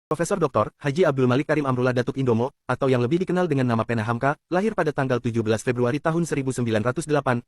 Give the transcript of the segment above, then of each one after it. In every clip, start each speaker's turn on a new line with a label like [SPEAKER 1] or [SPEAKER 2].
[SPEAKER 1] Profesor Dr. Haji Abdul Malik Karim Amrullah Datuk Indomo, atau yang lebih dikenal dengan nama pena Hamka, lahir pada tanggal 17 Februari tahun 1908,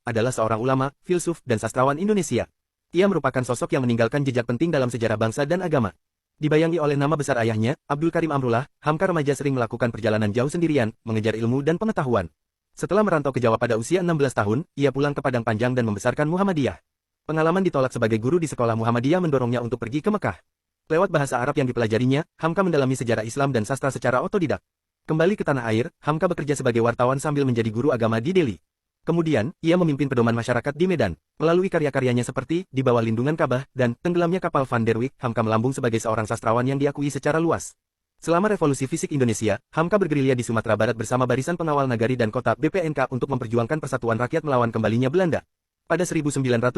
[SPEAKER 1] adalah seorang ulama, filsuf, dan sastrawan Indonesia. Ia merupakan sosok yang meninggalkan jejak penting dalam sejarah bangsa dan agama. Dibayangi oleh nama besar ayahnya, Abdul Karim Amrullah, Hamka remaja sering melakukan perjalanan jauh sendirian, mengejar ilmu dan pengetahuan. Setelah merantau ke Jawa pada usia 16 tahun, ia pulang ke Padang Panjang dan membesarkan Muhammadiyah. Pengalaman ditolak sebagai guru di sekolah Muhammadiyah mendorongnya untuk pergi ke Mekah. Lewat bahasa Arab yang dipelajarinya, Hamka mendalami sejarah Islam dan sastra secara otodidak. Kembali ke tanah air, Hamka bekerja sebagai wartawan sambil menjadi guru agama di Delhi. Kemudian, ia memimpin pedoman masyarakat di Medan. Melalui karya-karyanya seperti Di Bawah Lindungan Ka'bah dan Tenggelamnya Kapal Van der Wijk, Hamka melambung sebagai seorang sastrawan yang diakui secara luas. Selama Revolusi Fisik Indonesia, Hamka bergerilya di Sumatera Barat bersama Barisan Pengawal Nagari dan Kota (BPNK) untuk memperjuangkan persatuan rakyat melawan kembalinya Belanda. Pada 1950,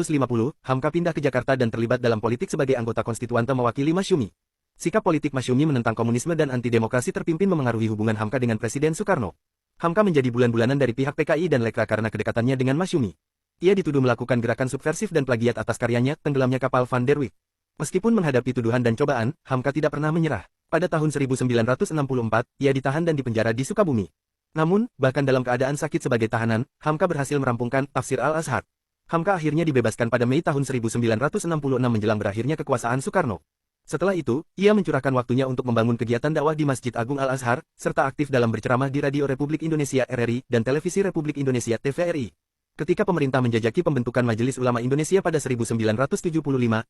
[SPEAKER 1] Hamka pindah ke Jakarta dan terlibat dalam politik sebagai anggota konstituante mewakili Masyumi. Sikap politik Masyumi menentang komunisme dan anti-demokrasi terpimpin memengaruhi hubungan Hamka dengan Presiden Soekarno. Hamka menjadi bulan-bulanan dari pihak PKI dan Lekra karena kedekatannya dengan Masyumi. Ia dituduh melakukan gerakan subversif dan plagiat atas karyanya Tenggelamnya Kapal Van der Wijk. Meskipun menghadapi tuduhan dan cobaan, Hamka tidak pernah menyerah. Pada tahun 1964, ia ditahan dan dipenjara di Sukabumi. Namun, bahkan dalam keadaan sakit sebagai tahanan, Hamka berhasil merampungkan Tafsir Al-Azhar. Hamka akhirnya dibebaskan pada Mei tahun 1966 menjelang berakhirnya kekuasaan Soekarno. Setelah itu, ia mencurahkan waktunya untuk membangun kegiatan dakwah di Masjid Agung Al-Azhar, serta aktif dalam berceramah di Radio Republik Indonesia (RRI) dan Televisi Republik Indonesia (TVRI). Ketika pemerintah menjajaki pembentukan Majelis Ulama Indonesia pada 1975,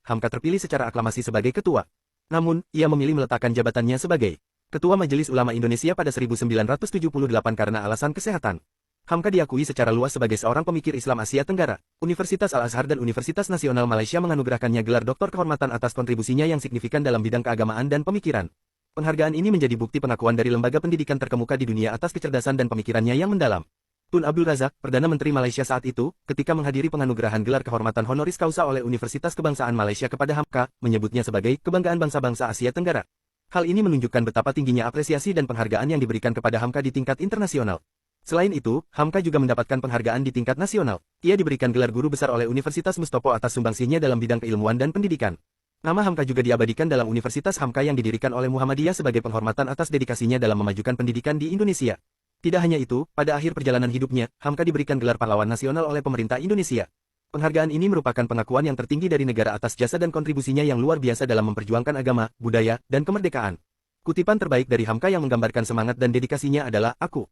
[SPEAKER 1] Hamka terpilih secara aklamasi sebagai ketua. Namun, ia memilih meletakkan jabatannya sebagai Ketua Majelis Ulama Indonesia pada 1978 karena alasan kesehatan. Hamka diakui secara luas sebagai seorang pemikir Islam Asia Tenggara. Universitas Al-Azhar dan Universitas Nasional Malaysia menganugerahkannya gelar doktor kehormatan atas kontribusinya yang signifikan dalam bidang keagamaan dan pemikiran. Penghargaan ini menjadi bukti pengakuan dari lembaga pendidikan terkemuka di dunia atas kecerdasan dan pemikirannya yang mendalam. Tun Abdul Razak, Perdana Menteri Malaysia saat itu, ketika menghadiri penganugerahan gelar kehormatan honoris causa oleh Universitas Kebangsaan Malaysia kepada Hamka, menyebutnya sebagai kebanggaan bangsa-bangsa Asia Tenggara. Hal ini menunjukkan betapa tingginya apresiasi dan penghargaan yang diberikan kepada Hamka di tingkat internasional. Selain itu, Hamka juga mendapatkan penghargaan di tingkat nasional. Ia diberikan gelar guru besar oleh Universitas Mustopo atas sumbangsihnya dalam bidang keilmuan dan pendidikan. Nama Hamka juga diabadikan dalam Universitas Hamka yang didirikan oleh Muhammadiyah sebagai penghormatan atas dedikasinya dalam memajukan pendidikan di Indonesia. Tidak hanya itu, pada akhir perjalanan hidupnya, Hamka diberikan gelar pahlawan nasional oleh pemerintah Indonesia. Penghargaan ini merupakan pengakuan yang tertinggi dari negara atas jasa dan kontribusinya yang luar biasa dalam memperjuangkan agama, budaya, dan kemerdekaan. Kutipan terbaik dari Hamka yang menggambarkan semangat dan dedikasinya adalah, "Aku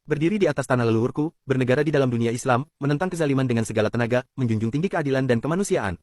[SPEAKER 1] berdiri di atas tanah leluhurku, bernegara di dalam dunia Islam, menentang kezaliman dengan segala tenaga, menjunjung tinggi keadilan dan kemanusiaan."